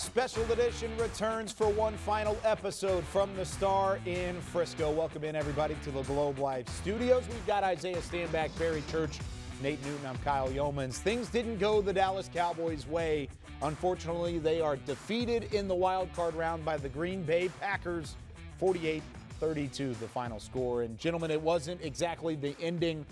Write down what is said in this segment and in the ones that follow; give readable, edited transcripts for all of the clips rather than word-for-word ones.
Special Edition returns for one final episode from the Star in Frisco. Welcome in, everybody, to the Globe Life Studios. We've got Isaiah Stanback, Barry Church, Nate Newton. I'm Kyle Yeomans. Things didn't go the Dallas Cowboys' way. Unfortunately, they are defeated in the wild card round by the Green Bay Packers, 48-32, the final score. And gentlemen, it wasn't exactly the ending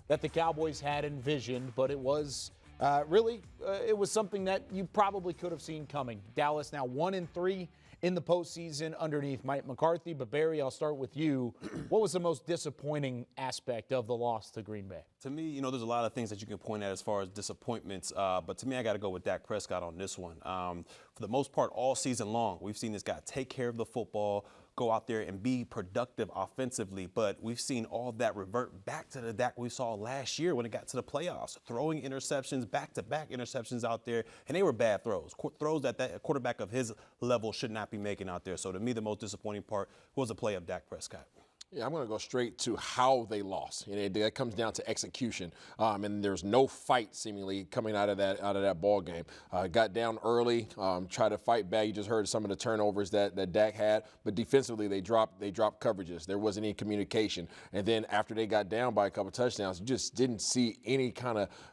that the Cowboys had envisioned, but it was it was something that you probably could have seen coming. Dallas now 1-3 in the postseason underneath Mike McCarthy. But Barry, I'll start with you. What was the most disappointing aspect of the loss to Green Bay? To me, there's a lot of things that you can point at as far as disappointments. But to me, I got to go with Dak Prescott on this one. For the most part, all season long, we've seen this guy take care of the football, go out there and be productive offensively. But we've seen all of that revert back to the Dak we saw last year when it got to the playoffs, throwing interceptions, back-to-back interceptions out there. And they were bad throws, throws that a quarterback of his level should not be making out there. So to me, the most disappointing part was the play of Dak Prescott. Yeah, I'm going to go straight to how they lost. And that comes down to execution. And there's no fight seemingly coming out of that ball game. Got down early, tried to fight back. You just heard some of the turnovers that Dak had. But defensively, they dropped coverages. There wasn't any communication. And then after they got down by a couple touchdowns, you just didn't see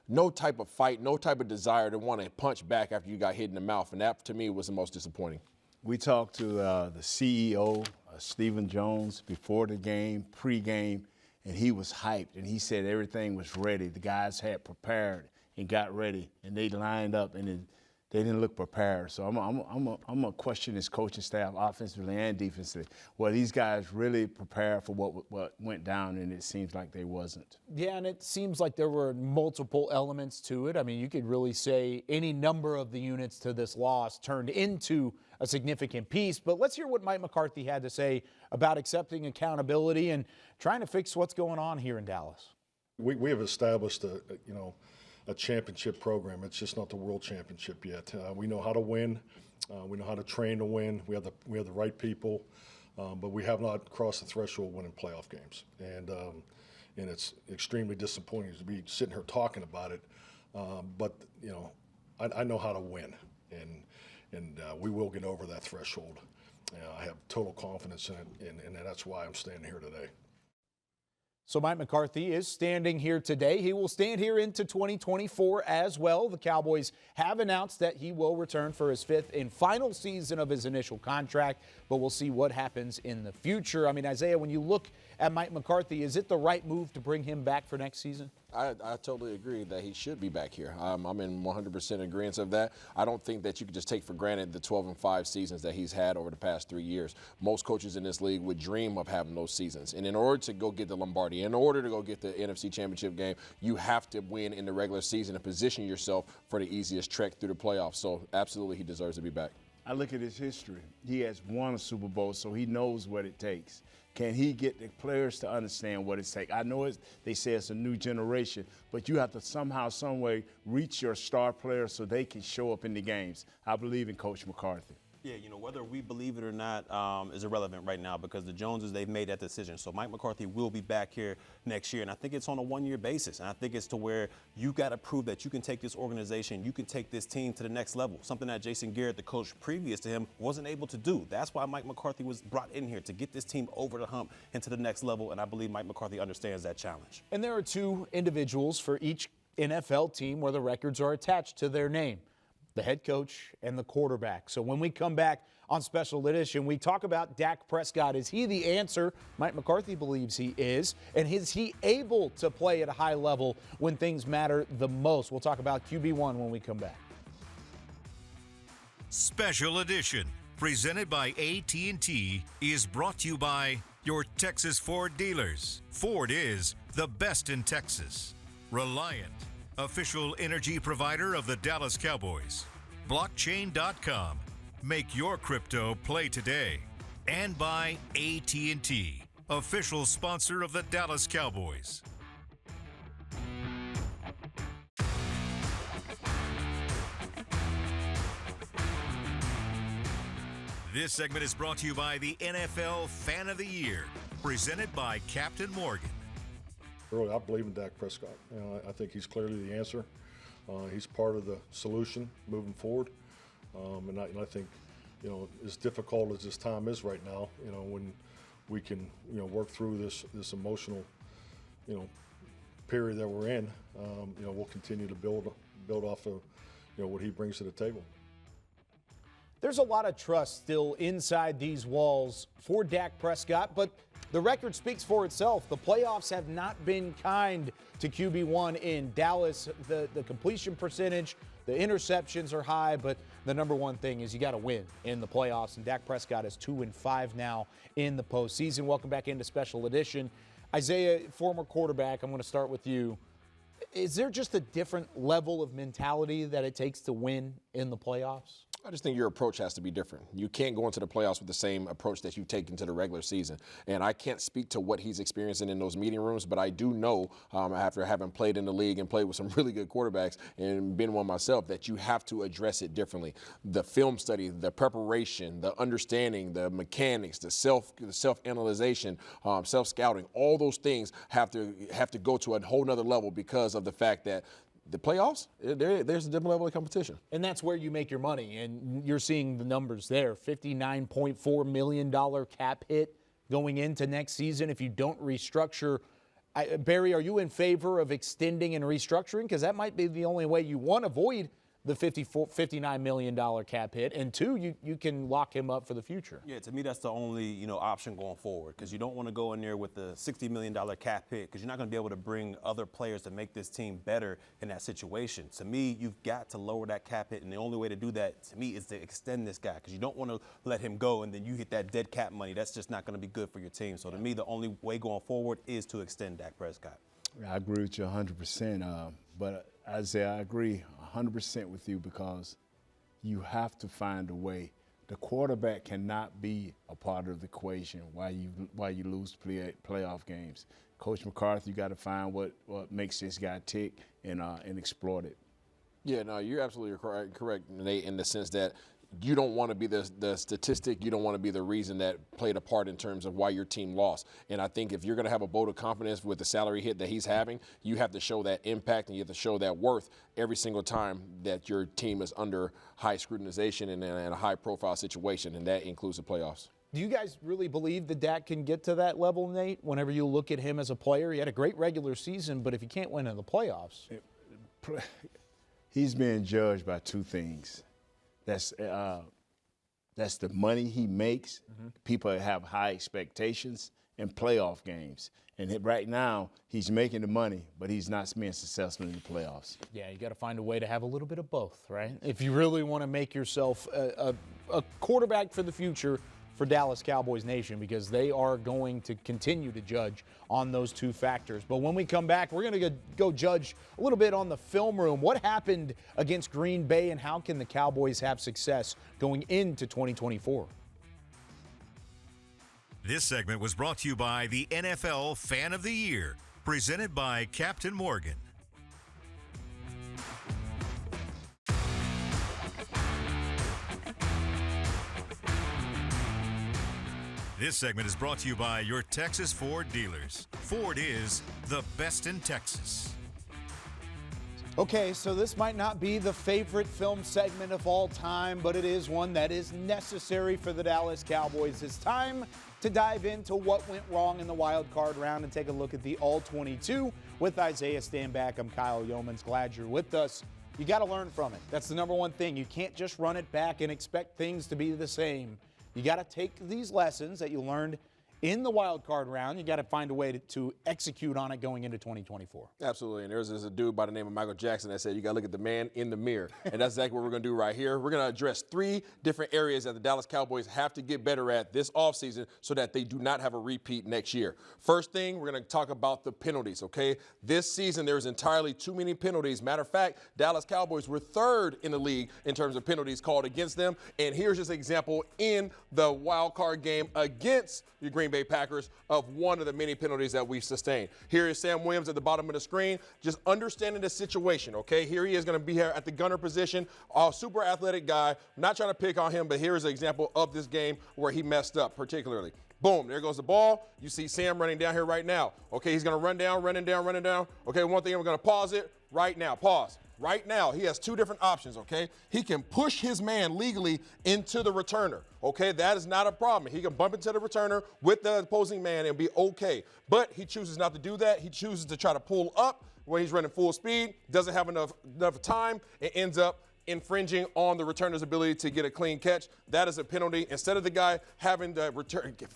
no type of fight, no type of desire to want to punch back after you got hit in the mouth. And that, to me, was the most disappointing. We talked to the CEO, Stephen Jones, before the game, pre-game, and he was hyped, and he said everything was ready. The guys had prepared and got ready, and they lined up, and they didn't look prepared. So I'm gonna question his coaching staff, offensively and defensively. Well, these guys really prepared for what went down, and it seems like they wasn't. Yeah, and it seems like there were multiple elements to it. I mean, you could really say any number of the units to this loss turned into a significant piece. But let's hear what Mike McCarthy had to say about accepting accountability and trying to fix what's going on here in Dallas. We have established a championship program. It's just not the world championship yet. We know how to win. We know how to train to win. We have the right people, but we have not crossed the threshold winning playoff games. And it's extremely disappointing to be sitting here talking about it. But I know how to win, and we will get over that threshold. I have total confidence in it, and that's why I'm standing here today. So Mike McCarthy is standing here today. He will stand here into 2024 as well. The Cowboys have announced that he will return for his fifth and final season of his initial contract, but we'll see what happens in the future. I mean, Isaiah, when you look at Mike McCarthy, is it the right move to bring him back for next season? I totally agree that he should be back here. I'm in 100% agreement of that. I don't think that you could just take for granted the 12-5 seasons that he's had over the past 3 years. Most coaches in this league would dream of having those seasons. And in order to go get the Lombardi, in order to go get the NFC Championship game, you have to win in the regular season and position yourself for the easiest trek through the playoffs. So absolutely he deserves to be back. I look at his history. He has won a Super Bowl, so he knows what it takes. Can he get the players to understand what it takes? I know they say it's a new generation, but you have to somehow, some way, reach your star players so they can show up in the games. I believe in Coach McCarthy. Yeah, whether we believe it or not is irrelevant right now because the Joneses, they've made that decision. So Mike McCarthy will be back here next year, and I think it's on a one-year basis. And I think it's to where you got to prove that you can take this organization, you can take this team to the next level, something that Jason Garrett, the coach previous to him, wasn't able to do. That's why Mike McCarthy was brought in here, to get this team over the hump and to the next level, and I believe Mike McCarthy understands that challenge. And there are two individuals for each NFL team where the records are attached to their name: the head coach and the quarterback. So when we come back on Special Edition, we talk about Dak Prescott. Is he the answer? Mike McCarthy believes he is. And is he able to play at a high level when things matter the most? We'll talk about QB1 when we come back. Special Edition, presented by AT&T, is brought to you by your Texas Ford dealers. Ford is the best in Texas. Reliant, official energy provider of the Dallas Cowboys. Blockchain.com. Make your crypto play today. And by AT&T, official sponsor of the Dallas Cowboys. This segment is brought to you by the NFL Fan of the Year, presented by Captain Morgan. Really, I believe in Dak Prescott. I think he's clearly the answer. He's part of the solution moving forward. And I think, as difficult as this time is right now, when we can, work through this emotional, period that we're in, we'll continue to build off of, what he brings to the table. There's a lot of trust still inside these walls for Dak Prescott, but the record speaks for itself. The playoffs have not been kind to QB1 in Dallas. The completion percentage, the interceptions are high, but the number one thing is you got to win in the playoffs, and Dak Prescott is 2-5 now in the postseason. Welcome back into Special Edition. Isaiah, former quarterback, I'm going to start with you. Is there just a different level of mentality that it takes to win in the playoffs? I just think your approach has to be different. You can't go into the playoffs with the same approach that you've taken to the regular season. And I can't speak to what he's experiencing in those meeting rooms, but I do know, after having played in the league and played with some really good quarterbacks and been one myself, that you have to address it differently. The film study, the preparation, the understanding, the mechanics, the self-analyzation, self-scouting, all those things have to go to a whole nother level because of the fact that the playoffs, there's a different level of competition. And that's where you make your money, and you're seeing the numbers there. $59.4 million cap hit going into next season if you don't restructure. Barry, are you in favor of extending and restructuring? Because that might be the only way you, one, avoid the $59 million cap hit, and two, you can lock him up for the future. Yeah, to me, that's the only, option going forward, because you don't want to go in there with the $60 million cap hit, because you're not going to be able to bring other players to make this team better in that situation. To me, you've got to lower that cap hit, and the only way to do that, to me, is to extend this guy, because you don't want to let him go, and then you hit that dead cap money. That's just not going to be good for your team. So to me, the only way going forward is to extend Dak Prescott. I agree with you 100%. But Isaiah, I agree 100% with you because you have to find a way. The quarterback cannot be a part of the equation while you lose playoff games. Coach McCarthy, you got to find what makes this guy tick and exploit it. Yeah, no, you're absolutely correct, Nate, in the sense that you don't want to be the statistic. You don't want to be the reason that played a part in terms of why your team lost. And I think if you're going to have a vote of confidence with the salary hit that he's having, you have to show that impact and you have to show that worth every single time that your team is under high scrutinization and a high-profile situation, and that includes the playoffs. Do you guys really believe that Dak can get to that level, Nate? Whenever you look at him as a player, he had a great regular season, but if he can't win in the playoffs. He's being judged by two things. That's the money he makes. Mm-hmm. People have high expectations in playoff games. And right now, he's making the money, but he's not being successful in the playoffs. Yeah, you got to find a way to have a little bit of both, right? If you really want to make yourself a quarterback for the future for Dallas Cowboys Nation, because they are going to continue to judge on those two factors. But when we come back, we're going to go judge a little bit on the film room. What happened against Green Bay, and how can the Cowboys have success going into 2024? This segment was brought to you by the NFL Fan of the Year, presented by Captain Morgan. This segment is brought to you by your Texas Ford dealers. Ford is the best in Texas. Okay, so this might not be the favorite film segment of all time, but it is one that is necessary for the Dallas Cowboys. It's time to dive into what went wrong in the wild card round and take a look at the All-22 with Isaiah Stanback. I'm Kyle Yeomans. Glad you're with us. You got to learn from it. That's the number one thing. You can't just run it back and expect things to be the same. You got to take these lessons that you learned in the wild card round. You got to find a way to execute on it going into 2024. Absolutely. And there's a dude by the name of Michael Jackson that said you got to look at the man in the mirror. And that's exactly what we're going to do right here. We're going to address 3 different areas that the Dallas Cowboys have to get better at this offseason so that they do not have a repeat next year. First thing, we're going to talk about the penalties, okay? This season, there's entirely too many penalties. Matter of fact, Dallas Cowboys were 3rd in the league in terms of penalties called against them. And here's just an example in the wild card game against the Green Bay Packers of one of the many penalties that we've sustained. Here is Sam Williams at the bottom of the screen, just understanding the situation, okay? Here he is going to be here at the gunner position, a super athletic guy. I'm not trying to pick on him, but here is an example of this game where he messed up particularly. Boom, there goes the ball. You see Sam running down here right now. Okay, he's going to running down. Okay, one thing, we're going to pause it right now. Pause. right now, he has two different options, okay? He can push his man legally into the returner, okay? That is not a problem. He can bump into the returner with the opposing man and be okay. But he chooses not to do that. He chooses to try to pull up when he's running full speed, doesn't have enough time, and ends up infringing on the returner's ability to get a clean catch. That is a penalty. Instead of the guy having to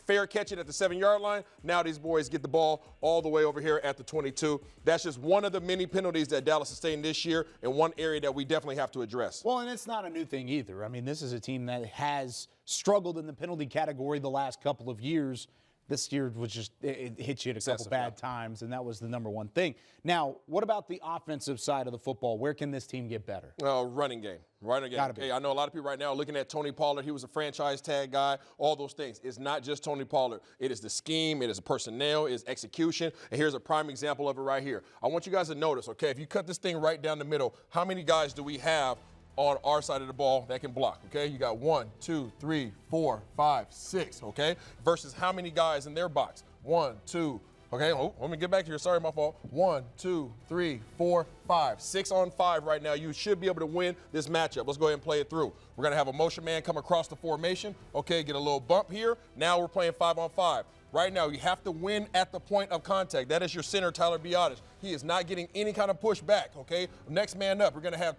fair catch it at the 7-yard line, now these boys get the ball all the way over here at the 22. That's just one of the many penalties that Dallas sustained this year, and one area that we definitely have to address. Well, and it's not a new thing either. I mean, this is a team that has struggled in the penalty category the last couple of years. This year was just, it hit you at a couple bad times, and that was the number one thing. Now, what about the offensive side of the football? Where can this team get better? Running game. Gotta be. I know a lot of people right now are looking at Tony Pollard. He was a franchise tag guy, all those things. It's not just Tony Pollard. It is the scheme. It is the personnel. It is execution. And here's a prime example of it right here. I want you guys to notice, okay, if you cut this thing right down the middle, how many guys do we have on our side of the ball that can block, okay? You got 1, 2, 3, 4, 5, 6, okay? Versus how many guys in their box? 1, 2, okay? Oh, let me get back here. Sorry, my fault. 1, 2, 3, 4, 5. 6 on 5 right now. You should be able to win this matchup. Let's go ahead and play it through. We're going to have a motion man come across the formation, okay? Get a little bump here. Now we're playing 5 on 5. Right now, you have to win at the point of contact. That is your center, Tyler Biotis. He is not getting any kind of pushback, okay? Next man up, we're going to have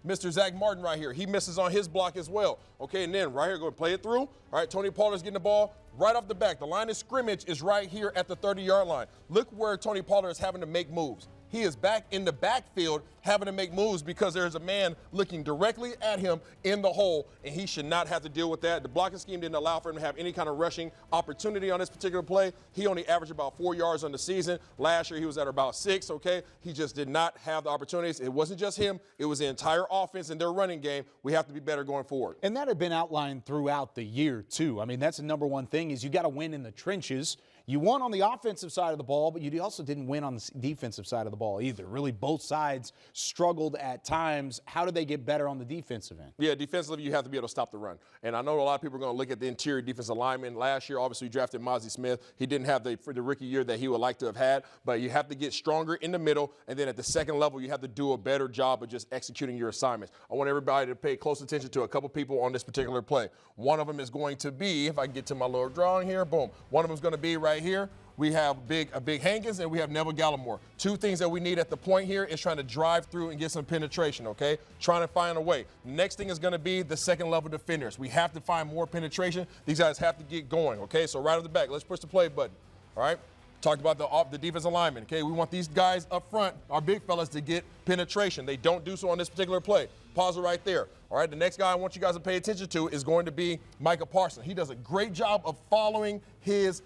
Mr. Zach Martin right here. He misses on his block as well, okay? And then right here, go and play it through. All right, Tony Pollard's getting the ball right off the back. The line of scrimmage is right here at the 30-yard line. Look where Tony Pollard is having to make moves. He is back in the backfield having to make moves because there's a man looking directly at him in the hole, and he should not have to deal with that. The blocking scheme didn't allow for him to have any kind of rushing opportunity on this particular play. He only averaged about 4 yards on the season. Last year, he was at about 6, okay? He just did not have the opportunities. It wasn't just him. It was the entire offense and their running game. We have to be better going forward. And that had been outlined throughout the year, too. I mean, that's the number one thing is you got to win in the trenches. You won on the offensive side of the ball, but you also didn't win on the defensive side of the ball either. Really, both sides struggled at times. How did they get better on the defensive end? Yeah, defensively, you have to be able to stop the run. And I know a lot of people are going to look at the interior defensive lineman. Last year, obviously, we drafted Mozzie Smith. He didn't have the rookie year that he would like to have had, but you have to get stronger in the middle, and then at the second level, you have to do a better job of just executing your assignments. I want everybody to pay close attention to a couple people on this particular play. One of them is going to be, if I can get to my little drawing here, boom. One of them is going to be right here. We have a big Hankins, and we have Neville Gallimore. Two things that we need at the point here is trying to drive through and get some penetration, okay? Trying to find a way. Next thing is going to be the second level defenders. We have to find more penetration. These guys have to get going, okay? So right off the back, let's push the play button, all right? Talked about the defensive linemen, okay? We want these guys up front, our big fellas, to get penetration. They don't do so on this particular play. Pause it right there. All right, the next guy I want you guys to pay attention to is going to be Micah Parsons. He does a great job of following his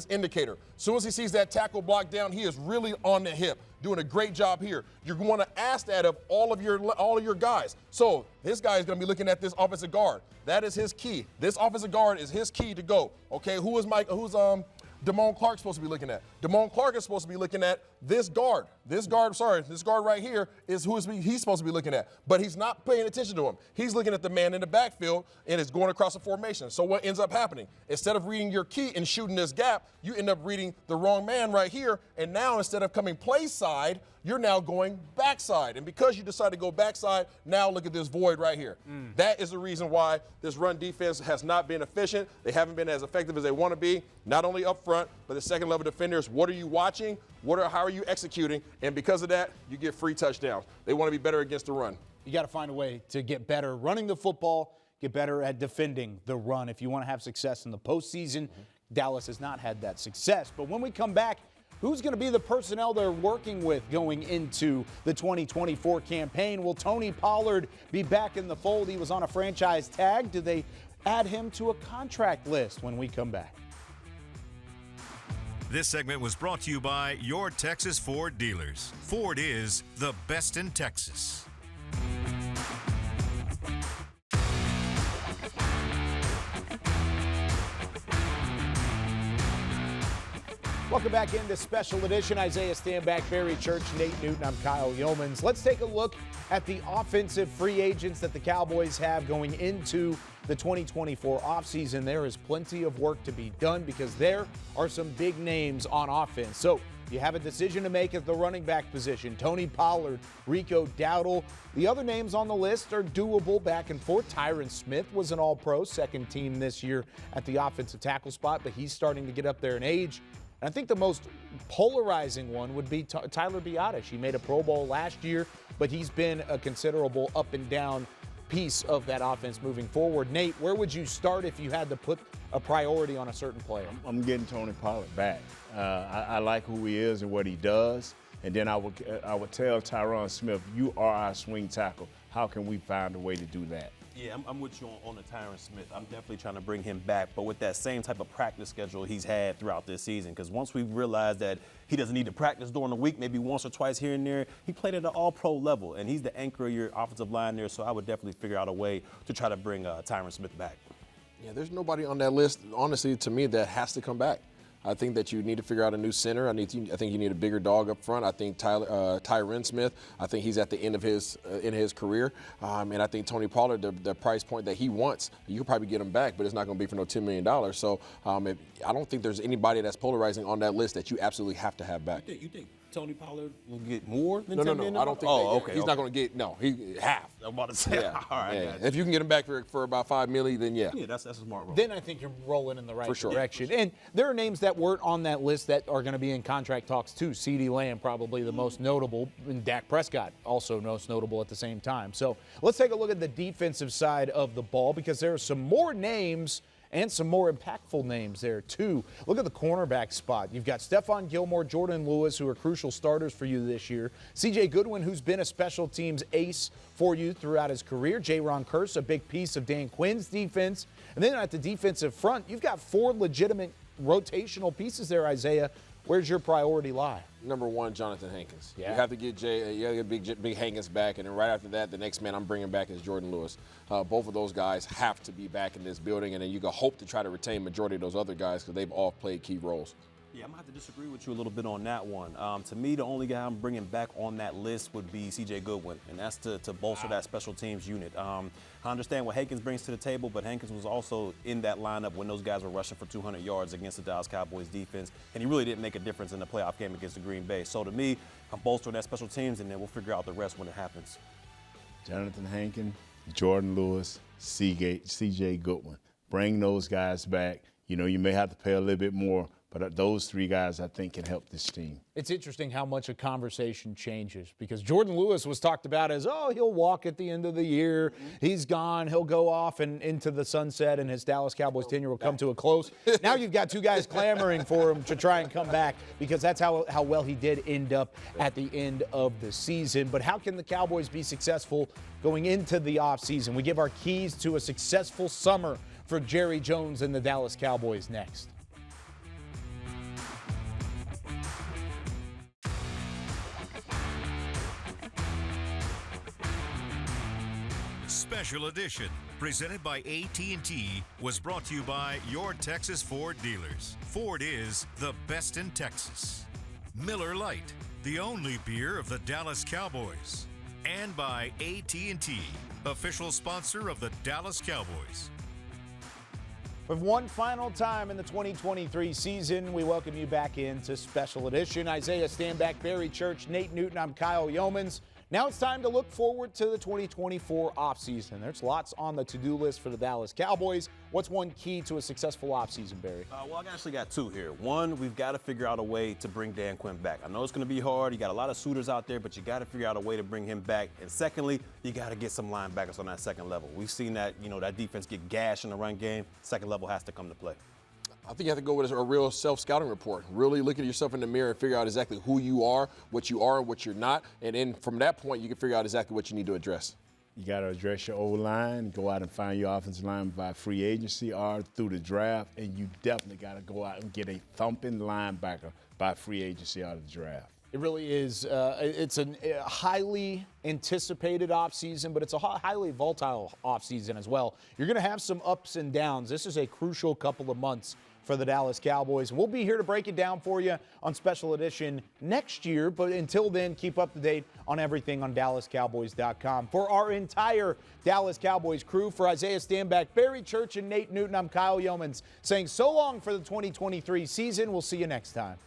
indicator. As soon as he sees that tackle block down, he is really on the hip, doing a great job here. You're going to ask that of all of your guys. So this guy is going to be looking at this offensive guard. That is his key. This offensive guard is his key to go. Okay, who's Damone Clark supposed to be looking at? Damone Clark is supposed to be looking at this guard. This guard right here is who he's supposed to be looking at. But he's not paying attention to him. He's looking at the man in the backfield and is going across the formation. So what ends up happening? Instead of reading your key and shooting this gap, you end up reading the wrong man right here. And now instead of coming play side, you're now going backside. And because you decide to go backside, now look at this void right here. That is the reason why this run defense has not been efficient. They haven't been as effective as they want to be, not only up front, but the second level defenders. What are you watching? How are you executing? And because of that, you get free touchdowns. They want to be better against the run. You got to find a way to get better running the football, get better at defending the run if you want to have success in the postseason. Dallas has not had that success. But when we come back, who's going to be the personnel they're working with going into the 2024 campaign? Will Tony Pollard be back in the fold? He was on a franchise tag. Do they add him to a contract list when we come back? This segment was brought to you by your Texas Ford dealers. Ford is the best in Texas. Welcome back into Special Edition. Isaiah Stanback, Barry Church, Nate Newton. I'm Kyle Yeomans. Let's take a look at the offensive free agents that the Cowboys have going into the 2024 offseason. There is plenty of work to be done because there are some big names on offense. So You have a decision to make at the running back position. Tony Pollard, Rico Dowdle. The other names on the list are doable back and forth. Tyron Smith was an all-pro, second team this year at the offensive tackle spot, but he's starting to get up there in age. And I think the most polarizing one would be Tyler Biadasz. He made a Pro Bowl last year, but he's been a considerable up and down piece of that offense moving forward. Nate, where would you start if you had to put a priority on a certain player? I'm getting Tony Pollard back. I like who he is and what he does. And then I would tell Tyron Smith, you are our swing tackle. How can we find a way to do that? Yeah, I'm with you on the Tyron Smith. I'm definitely trying to bring him back, but with that same type of practice schedule he's had throughout this season. Because once we realized that he doesn't need to practice during the week, maybe once or twice here and there, he played at an all-pro level, and he's the anchor of your offensive line there. So I would definitely figure out a way to try to bring Tyron Smith back. Yeah, there's nobody on that list, honestly, to me, that has to come back. I think that you need to figure out a new center. I think you need a bigger dog up front. I think Tyron Smith, I think he's at the end of his career. And I think Tony Pollard, the price point that he wants, you could probably get him back, but it's not going to be for no $10 million. So I don't think there's anybody that's polarizing on that list that you absolutely have to have back. You think Tony Pollard will get more than $10 million? No, I don't think okay. He's not going to get, half. I'm about to say, Yeah. all right. Yeah. If you can get him back for about $5 million, then yeah. Yeah, that's a smart role. Then I think you're rolling in the right For sure. direction. And there are names that weren't on that list that are going to be in contract talks too. CeeDee Lamb, probably the most notable, and Dak Prescott, also most notable at the same time. So let's take a look at the defensive side of the ball, because there are some more names and some more impactful names there, too. Look at the cornerback spot. You've got Stephon Gilmore, Jordan Lewis, who are crucial starters for you this year. C.J. Goodwin, who's been a special teams ace for you throughout his career. Jaron Kearse, a big piece of Dan Quinn's defense. And then at the defensive front, you've got four legitimate rotational pieces there, Isaiah. Where's your priority lie? Number one, Jonathan Hankins. Yeah. You have to get big Hankins back, and then right after that, the next man I'm bringing back is Jordan Lewis. Both of those guys have to be back in this building, and then you can hope to try to retain majority of those other guys because they've all played key roles. Yeah, I'm going to have to disagree with you a little bit on that one. To me, the only guy I'm bringing back on that list would be C.J. Goodwin, and that's to bolster that special teams unit. I understand what Hankins brings to the table, but Hankins was also in that lineup when those guys were rushing for 200 yards against the Dallas Cowboys defense, and he really didn't make a difference in the playoff game against the Green Bay. So to me, I'm bolstering that special teams, and then we'll figure out the rest when it happens. Jonathan Hankins, Jordan Lewis, C.J. Goodwin. Bring those guys back. You know, you may have to pay a little bit more, but those three guys, I think, can help this team. It's interesting how much a conversation changes, because Jordan Lewis was talked about as, he'll walk at the end of the year. He's gone. He'll go off and into the sunset, and his Dallas Cowboys tenure will come to a close. Now you've got two guys clamoring for him to try and come back, because that's how well he did end up at the end of the season. But how can the Cowboys be successful going into the offseason? We give our keys to a successful summer for Jerry Jones and the Dallas Cowboys next. Special Edition, presented by AT&T, was brought to you by your Texas Ford dealers. Ford is the best in Texas. Miller Lite, the only beer of the Dallas Cowboys. And by AT&T, official sponsor of the Dallas Cowboys. For one final time in the 2023 season, we welcome you back into Special Edition. Isaiah Stanback, Barry Church, Nate Newton, I'm Kyle Yeomans. Now it's time to look forward to the 2024 offseason. There's lots on the to-do list for the Dallas Cowboys. What's one key to a successful offseason, Barry? Well, I actually got two here. One, we've got to figure out a way to bring Dan Quinn back. I know it's going to be hard. You got a lot of suitors out there, but you got to figure out a way to bring him back. And secondly, you got to get some linebackers on that second level. We've seen that, that defense get gashed in the run game. Second level has to come to play. I think you have to go with a real self-scouting report. Really look at yourself in the mirror and figure out exactly who you are and what you're not. And then from that point, you can figure out exactly what you need to address. You got to address your O-line, go out and find your offensive line by free agency or through the draft, and you definitely got to go out and get a thumping linebacker by free agency or the draft. It really is. It's a highly anticipated offseason, but it's a highly volatile offseason as well. You're going to have some ups and downs. This is a crucial couple of months for the Dallas Cowboys. We'll be here to break it down for you on Special Edition next year, but until then, keep up to date on everything on DallasCowboys.com. For our entire Dallas Cowboys crew, for Isaiah Stanback, Barry Church, and Nate Newton, I'm Kyle Yeomans saying so long for the 2023 season. We'll see you next time.